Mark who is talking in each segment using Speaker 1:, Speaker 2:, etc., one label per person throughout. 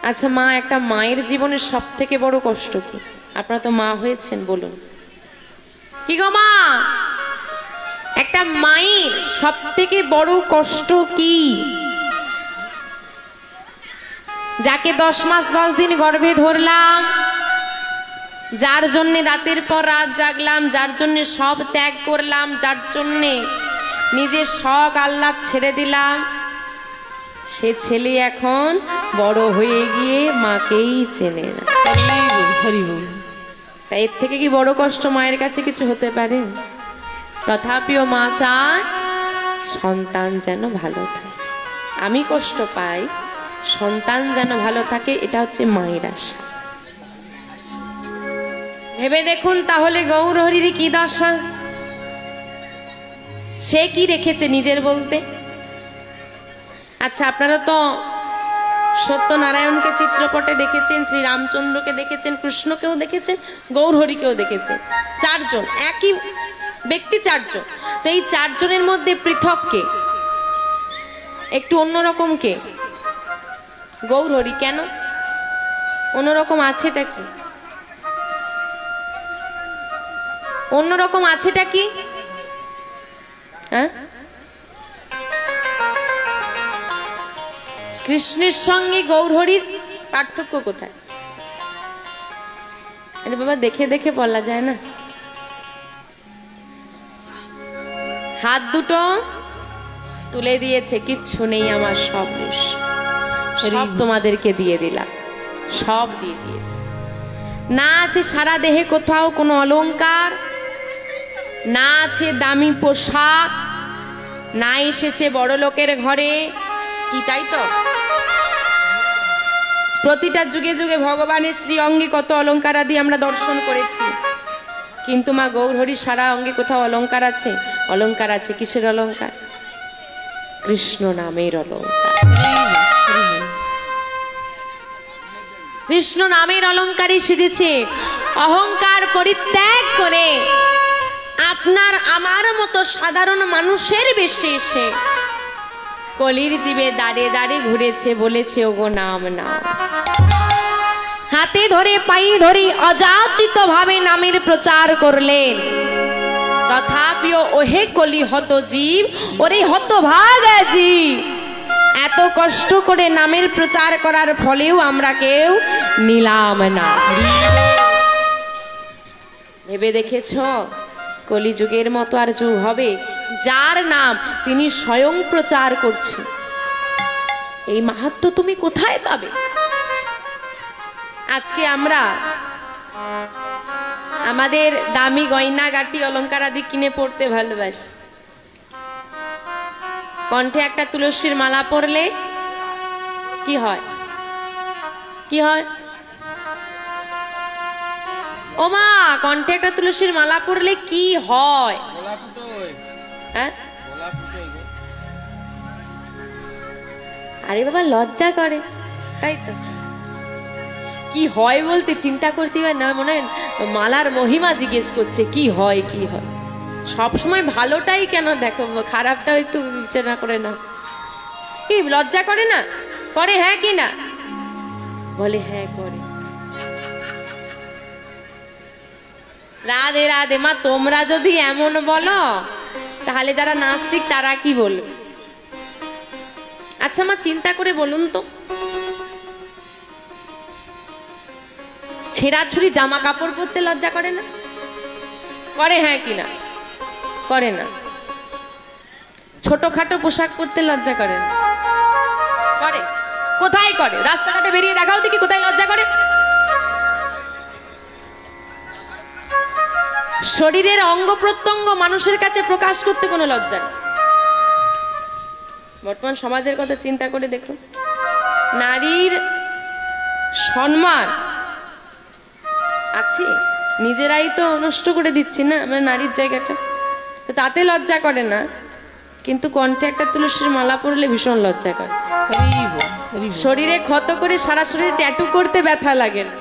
Speaker 1: আচ্ছা মা, একটা মায়ের জীবনের সব থেকে বড় কষ্ট কি? আপনারা তো মা হয়েছেন, বলুন কি গো মা, একটা মায়ের সব থেকে বড় কষ্ট কি? যাকে 10 মাস 10 দিন গর্ভে ধরলাম, যার জন্য রাতের পর রাত জাগলাম, যার জন্য সব ত্যাগ করলাম, যার জন্য নিজের শখ আহ্লাদ ছেড়ে দিলাম, সে ছেলে এখন বড় হয়ে গিয়ে মাকেই চেনে না। তাই এর থেকে কি বড় কষ্ট মায়ের কাছে কিছু হতে পারে? তথাপিও মা চায় সন্তান যেন ভালো থাকে। আমি কষ্ট পাই, সন্তান যেন ভালো থাকে, এটা হচ্ছে মায়ের আশা। ভেবে দেখুন তাহলে গৌরহরির কি দশা, সে কি রেখেছে নিজের বলতে? আচ্ছা আপনারা তো সত্যনারায়ণকে চিত্রপটে দেখেছেন, শ্রীরামচন্দ্রকে দেখেছেন, কৃষ্ণকেও দেখেছেন, গৌরহরিকেও দেখেছেন। 4 জন, একই ব্যক্তি 4 জন। তো এই 4 জনের মধ্যে পৃথক কে? একটু অন্যরকম কে? গৌরহরি। কেন অন্যরকম আছেটা কি? অন্যরকম আছেটা কি? হ্যাঁ, কৃষ্ণের সঙ্গে গৌরহরির পার্থক্য কোথায়? আরে বাবা, দেখে দেখে বলা যায় না। হাত দুটো তুলে দিয়েছে, কিচ্ছু নেই আমার, সব সব তোমাদেরকে দিয়ে দিলাম, সব দিয়ে দিয়েছে। না আছে সারা দেহে কোথাও কোনো অলংকার, না আছে দামি পোশাক, না এসেছে বড় লোকের ঘরে, কি তাই তো? প্রতিটা যুগে যুগে ভগবানের শ্রী অঙ্গে কত অলংকার আদি আমরা দর্শন করেছি, কিন্তু মা গৌরহরি সারা অঙ্গে কোথাও অলংকার আছে? অলংকার আছে। কিসের অলংকার? কৃষ্ণ নামের অলংকার। কৃষ্ণ নামের অলংকারই সেজেছে। অহংকার পরিত্যাগ করে আপনার আমার মতো সাধারণ মানুষের বেশে এসে কলির জীবে দাঁড়ে দাঁড়ে ঘুরেছে, বলেছে ওগো নাম নাম। হাতে ধরে পায়ে ধরে অযাচিত ভাবে নামের প্রচার করলেন। তথাপিও ওহে কলি হত জীব, ওরে হতভাগা জীব, এত কষ্ট করে নামের প্রচার করার ফলেও আমরা কেউ নিলাম না। ভেবে দেখেছ কলিযুগের মতো আর যুগ হবে যার নাম তিনি স্বয়ং প্রচার করছেন? এই মাহাত্ম্য তুমি কোথায় পাবে? আজকে আমরা আমাদের দামি গয়না গাটি অলংকার আদি কিনে পড়তে ভালোবাসি। কণ্ঠে একটা তুলসীর মালা পরলে কি হয়? কি হয় ও মা? কণ্ঠে একটা তুলসীর মালা পরলে কি হয়? হ্যাঁ, আরে বাবা লজ্জা করে, তাই তো। কি হয় বলতে চিন্তা করছি না, মনে হয় মালার মহিমা জিজ্ঞেস করছে কি হয় কি হয়। সবসময় ভালোটাই কেন দেখো, খারাপটাও একটু বিবেচনা করে না। কি লজ্জা করে না? করে হ্যাঁ কি না? বলে হ্যাঁ করে। রাধে রাধে মা, তোমরা যদি এমন বলো তাহলে যারা নাস্তিক তারা কি বলবে? আচ্ছা মা চিন্তা করে বলুন তো, ছেঁড়াছুড়ি জামা কাপড় পরতে লজ্জা করে না? করে হ্যাঁ কি না? করে না। ছোটখাটো পোশাক পরতে লজ্জা করে না? করে। কোথায় করে? রাস্তাঘাটে বেরিয়ে দেখাও দেখি কোথায় লজ্জা করে। শরীরের অঙ্গ প্রত্যঙ্গ মানুষের কাছে প্রকাশ করতে কোনো লজ্জা নেই। বর্তমান সমাজের কথা চিন্তা করে দেখুন, নারীর সম্মান আছে, নিজেরাই তো নষ্ট করে দিচ্ছি না আমরা নারীর জায়গাটা, তো তাতে লজ্জা করে না, কিন্তু কণ্ঠে একটা তুলসীর মালা পরলে ভীষণ লজ্জা করে। শরীরে ক্ষত করে সারা শরীরে ট্যাটু করতে ব্যথা লাগে না,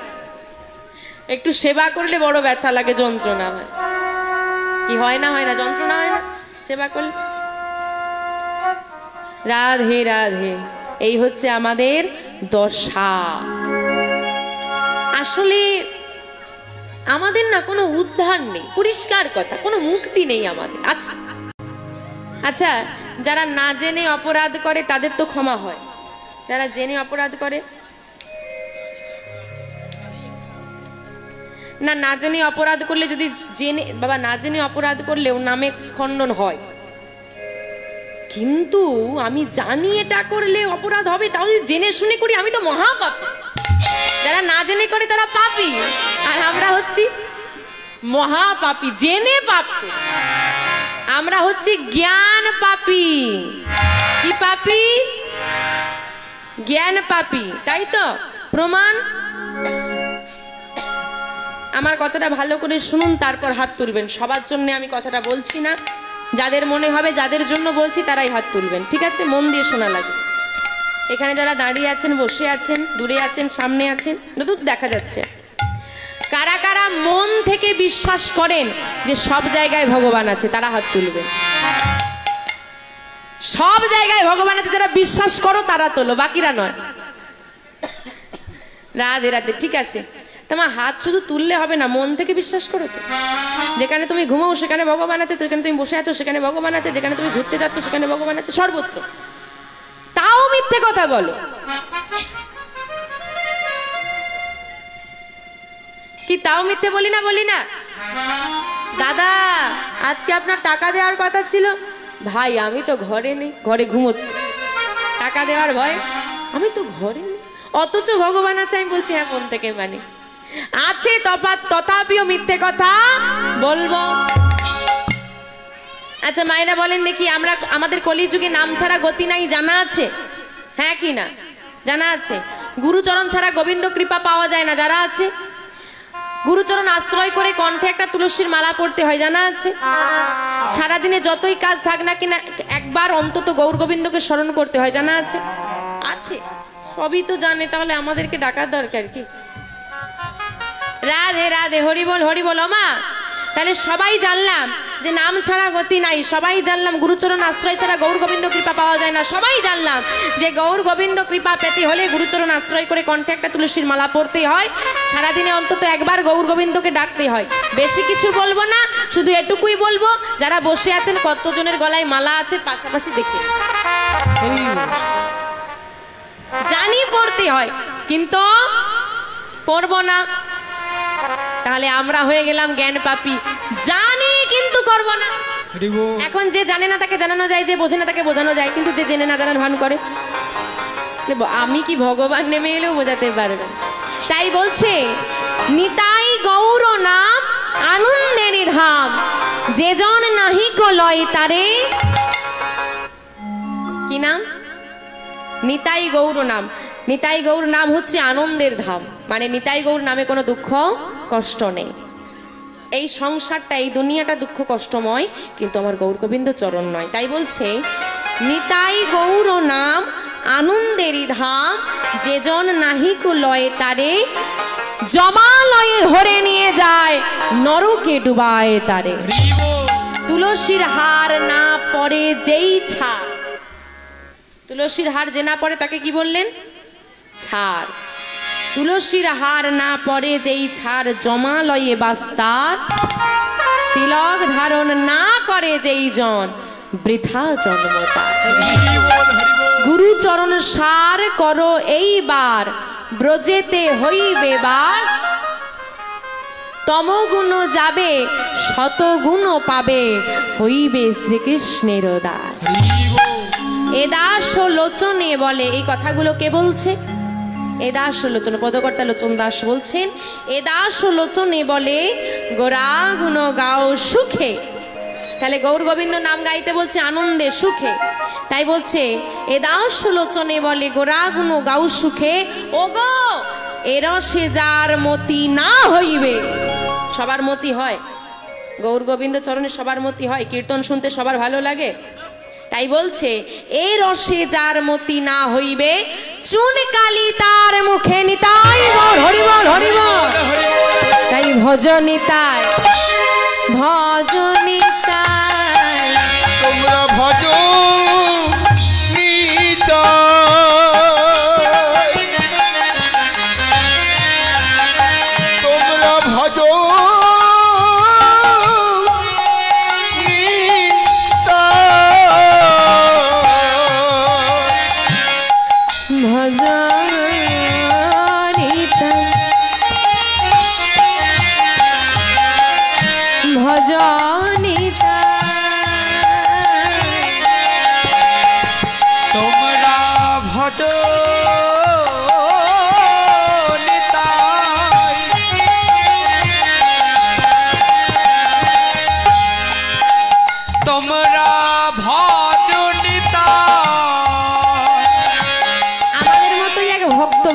Speaker 1: একটু সেবা করলে বড় ব্যথা লাগে, যন্ত্রণা হয়। কি হয় না? হয় না? যন্ত্রণা হয় না সেবা করলে? রাধে রাধে। এই হচ্ছে আমাদের দশা। আসলে আমাদের না কোনো উদ্ধার নেই, পরিষ্কার কথা, কোনো মুক্তি নেই আমাদের। আচ্ছা আচ্ছা, যারা না জেনে অপরাধ করে তাদের তো ক্ষমা হয়, যারা জেনে অপরাধ করে না, না জেনে অপরাধ করলে যদি জেনে, বাবা না জেনে অপরাধ করলেও নামে খণ্ডন হয়, কিন্তু আমি জানি এটা করলে অপরাধ হবে, তাও যদি জেনে শুনে করি আমি তো মহাপাপী। যারা না জেনে করে তারা পাপী, আর আমরা হচ্ছি মহাপাপী, জেনে পাপ। আমরা হচ্ছি জ্ঞান পাপী। কি পাপী? জ্ঞান পাপী, তাই তো? প্রমাণ? আমার কথাটা ভালো করে শুনুন, তারপর হাত তুলবেন। সবার জন্য আমি কথাটা বলছি না, যাদের মনে হবে যাদের জন্য বলছি তারাই হাত তুলবেন, ঠিক আছে? মন দিয়ে শোনা লাগবে। এখানে যারা দাঁড়িয়ে আছেন, বসে আছেন, দূরে আছেন, সামনে আছেন, যতদূর দেখা যাচ্ছে, কারা কারা মন থেকে বিশ্বাস করেন যে সব জায়গায় ভগবান আছে, তারা হাত তুলবেন। সব জায়গায় ভগবান আছে যারা বিশ্বাস করো তারা তোলো, বাকিরা নয়। রাধে রাধে, ঠিক আছে? তোমার হাত শুধু তুললে হবে না, মন থেকে বিশ্বাস করো তো। যেখানে তুমি ঘুমাও সেখানে ভগবান আছে, যেখানে তুমি বসে আছো সেখানে ভগবান আছে, যেখানে তুমি ঘুরতে যাচ্ছ সেখানে ভগবান আছে, সর্বত্র। তাও মিথ্যে কথা বলো। কি তাও মিথ্যে বলি না? বলি না? দাদা আজকে আপনার টাকা দেওয়ার কথা ছিল। ভাই আমি তো ঘরে নেই, ঘরে ঘুমোচ্ছি। টাকা দেওয়ার ভয়, আমি তো ঘরে নেই, অথচ ভগবান আছে। আমি বলছি হ্যাঁ, মন থেকে মানে আছে, তথাপিও মিথ্যে কথা বলবো। আচ্ছা মায়েরা বলেন দেখি, আমরা আমাদের কলিযুগে নাম ছাড়া গতি নাই, জানা আছে? হ্যাঁ কি না? জানা আছে? গুরুচরণ ছাড়া গোবিন্দ কৃপা পাওয়া যায় না, যারা আছে? গুরুচরণ আশ্রয় করে কণ্ঠে একটা তুলসীর মালা পড়তে হয়, জানা আছে? সারাদিনে যতই কাজ থাক না কিনা একবার অন্তত গৌর গোবিন্দকে স্মরণ করতে হয়, জানা আছে? আছে, সবই তো জানে, তাহলে আমাদেরকে ডাকার দরকার কি? রাধে রাধে, হরি বল হরি বল। মা তাহলে সবাই জানলাম যে নাম ছাড়া গতি নাই, সবাই জানলাম গুরুচরণ আশ্রয় ছাড়া গৌর গোবিন্দ কৃপা পাওয়া যায় না, সবাই জানলাম যে গৌর গোবিন্দ কৃপা পেতে হলে গুরুচরণ আশ্রয় করে কণ্ঠে একটা তুলসীর মালা পড়তে হয়, সারাদিনে অন্তত একবার গৌর গোবিন্দকে ডাকতে হয়। বেশি কিছু বলবো না, শুধু এটুকুই বলবো, যারা বসে আছেন কতজনের গলায় মালা আছে পাশাপাশি দেখে। জানি পড়তে হয় কিন্তু পড়বো না, তাহলে আমরা হয়ে গেলাম জ্ঞান পাপী। জানি কিন্তু করব না। এখন যে জানে না তাকে জানানো যায়, যে বোঝে না তাকে বোঝানো যায়, কিন্তু যে জেনে না জানার ভান করে, আমি কি ভগবান নেমে এলেও বোঝাতে পারবে? তাই বলছে নিতাই গৌর নাম আনন্দের ধাম, যে জন নাহি কো লয় তারে। কি নাম? নিতাই গৌর নাম। নিতাই গৌর নাম হচ্ছে আনন্দের ধাম, মানে নিতাই গৌর নামে কোনো দুঃখ কষ্ট নেই। এই সংসারটা, এই দুনিয়াটা দুঃখ কষ্টময়, কিন্তু আমার গৌর গোবিন্দ চরণ নয়। তাই বলছে নিতাই গৌর নাম আনন্দেরই ধাম, যে জন নাহিক লয়ে তারে, জমালয়ে ধরে নিয়ে যায় নরকে ডুবায় তারে। তুলসীর হার না পরে যেই ছাড়, তুলসীর হার যে না পরে তাকে কি বললেন? ছাড়। তুলসীর হার না পরে যেই ছাড়, জমালয়ে বাস্তার, তিলক ধারণ না করে যেই জন, বৃথা জন্ম তার। গুরুচরণ সার করো এইবার, ব্রজেতে হইবে বাস, তমগুণ যাবে শতগুণ পাবে, হইবে শ্রীকৃষ্ণের দাস। এ দাস লোচনে বলে, এই কথাগুলো কে বলছে? এ দাস লোচন, পদকর্তা লোচন দাস বলছেন, এ দাস লোচনে বলে গোরা গুণ গাও সুখে। তাহলে গৌর গোবিন্দ নাম গাইতে বলছে আনন্দে সুখে, তাই বলছে এ দাস লোচনে বলে গোরা গুণ গাও সুখে। ও গো এ রসে যার মতি না হইবে, সবার মতি হয়? গৌর গোবিন্দ চরণে সবার মতি হয়? কীর্তন শুনতে সবার ভালো লাগে? তাই বলছে এ রসে যার মতি না হইবে, চুন কালি তার মুখে নিতাই বল হরি বল হরি বল। তাই ভজ নিতাই, ভজ নিতাই,
Speaker 2: তোমরা ভজ নিতাই।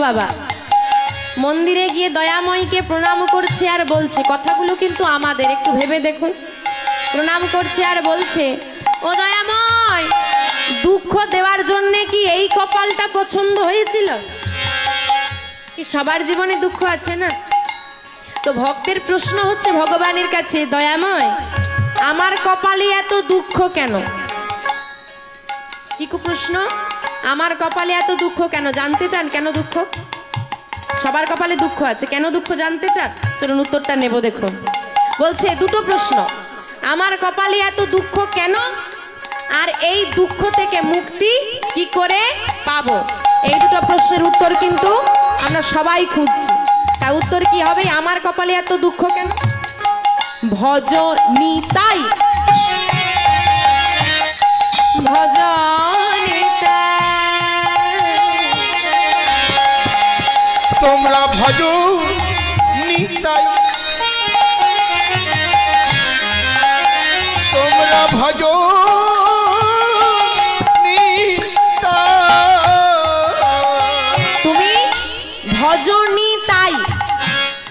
Speaker 1: বাবা মন্দিরে গিয়ে দয়াময়কে প্রণাম করছে আর বলছে, কথাগুলো কিন্তু আমাদের, একটু ভেবে দেখুন। প্রণাম করছে আর বলছে, ও দয়াময়, দুঃখ দেওয়ার জন্য কি এই কপালটা পছন্দ হয়েছিল? কি সবার জীবনে দুঃখ আছে না? তো ভক্তের প্রশ্ন হচ্ছে ভগবানের কাছে, দয়াময় আমার কপালে এত দুঃখ কেন? কি প্রশ্ন? আমার কপালে এত দুঃখ কেন? জানতে চান কেন দুঃখ? সবার কপালে দুঃখ আছে, কেন দুঃখ জানতে চান? চলুন উত্তরটা নেব। দেখুন, বলছে দুটো প্রশ্ন, আমার কপালে এত দুঃখ কেন, আর এই দুঃখ থেকে মুক্তি কি করে পাবো? এই দুটো প্রশ্নের উত্তর কিন্তু আমরা সবাই খুঁজছি। তা উত্তর কি হবে? আমার কপালে এত দুঃখ কেন? ভজ নিতাই, ভজ
Speaker 2: তোমরা ভজ নিতাই, তোমরা ভজ
Speaker 1: তুমি ভজনি তাই,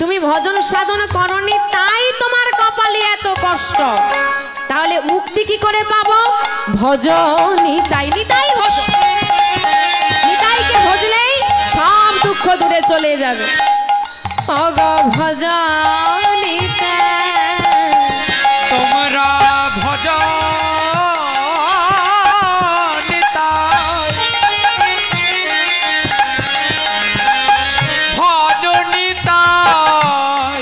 Speaker 1: তুমি ভজন সাধন করনি তাই তোমার কপালে এত কষ্ট। তাহলে মুক্তি কি করে পাবো? ভজনি তাই, নিতাই ভজ, নিতাইকে ভজলেই সব দুঃখ দূরে চলে যাবে। অগ ভজনি
Speaker 3: তোমরা ভজ নিতাই, ভজ নিতাই,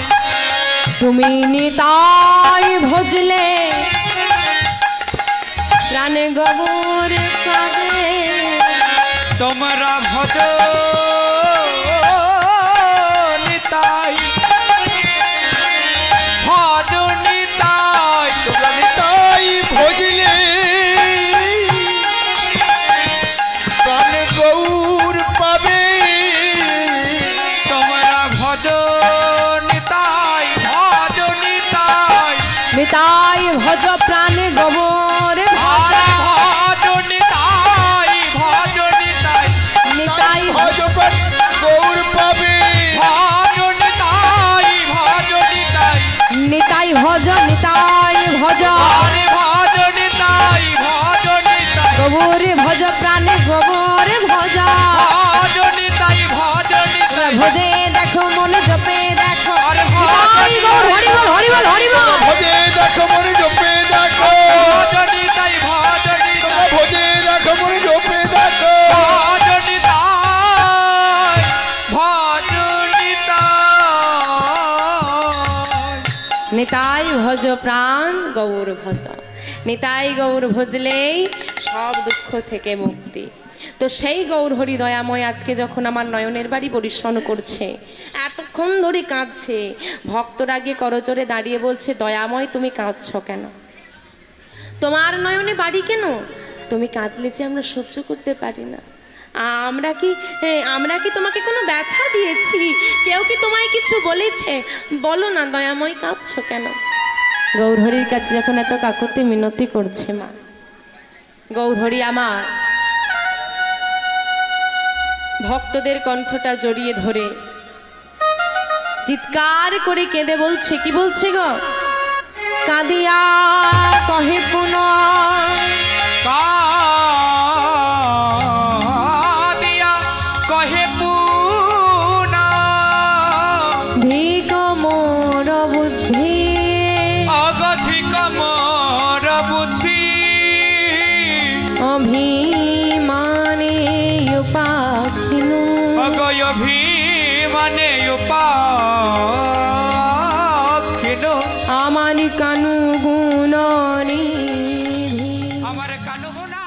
Speaker 1: তুমি নিতাই ভজলে প্রাণে গোবর পাবে।
Speaker 3: তোমরা ভজ নিতাই, ভজ নিতাই,
Speaker 2: তোমরা নিতাই ভজলে প্রাণে গৌর পাবে।
Speaker 3: তোমরা ভজ নিতাই, ভজ নিতাই,
Speaker 1: নিতাই ভজ প্রাণে গোবর
Speaker 3: আরে ভজ নিতাই, ভজ নিতাই,
Speaker 1: নিতাই
Speaker 2: ভজ গৌর পাবে।
Speaker 3: ভজ নিতাই, ভজ নিতাই,
Speaker 1: নিতাই ভজ, নিতাই ভজ
Speaker 3: আরে ভজ নিতাই, ভজ নিতাই,
Speaker 1: গোবর ভজ প্রাণে গোবর ভজ।
Speaker 3: ভজ নিতাই, ভজ নিতাই,
Speaker 1: ভজে দেখো মনে জপে দেখো,
Speaker 3: আরে
Speaker 1: নিতাই গৌর হরি বল, হরি বল, হরি বল।
Speaker 2: ভজে দেখো মনে জপে দেখো,
Speaker 3: ভজ নিতাই, ভজ নিতাই,
Speaker 2: ভজে দেখো মনে জপে দেখো।
Speaker 3: ভজ নিতাই, ভজ নিতাই,
Speaker 1: নিতাই ভজ প্রাণ গৌর ভজ, নিতাই গৌর ভজলেই সব দুঃখ থেকে মুক্তি। তো সেই গৌর হরি দয়াময় আজকে যখন আমার নয়নের বাড়ি পরিশ্রম করছে, এতক্ষণ ধরে কাঁদছে, ভক্তরা গিয়ে করজোরে দাঁড়িয়ে বলছে, দয়াময় তুমি কাঁদছ কেন? তোমার নয়নে বাড়ি কেন? তুমি কাঁদলে যে আমরা সহ্য করতে পারি না। আমরা কি তোমাকে কোনো ব্যথা দিয়েছি? কেউ কি তোমায় কিছু বলেছে? বলো না দয়াময়, কাঁদছ কেন? গৌরহরির কাছে যখন এত কাকুতি মিনতি করছে মা, গৌরহরি আমার ভক্তদের কণ্ঠটা জড়িয়ে ধরে চিৎকার করে কেঁদে বলছে, কি বলছে গো? কাঁদিয়া কহে পুনঃ,
Speaker 3: কাঁদিয়া কহে পুনঃ,
Speaker 1: ধিক মোর বুদ্ধি,
Speaker 3: অগধিক মোর বুদ্ধি,
Speaker 1: অভিমানে উপাখিনু,
Speaker 3: অগয় অভিমানে উপাখিনু,
Speaker 1: আমার কানু গুণ নিধি।
Speaker 3: আমার কানুগুনা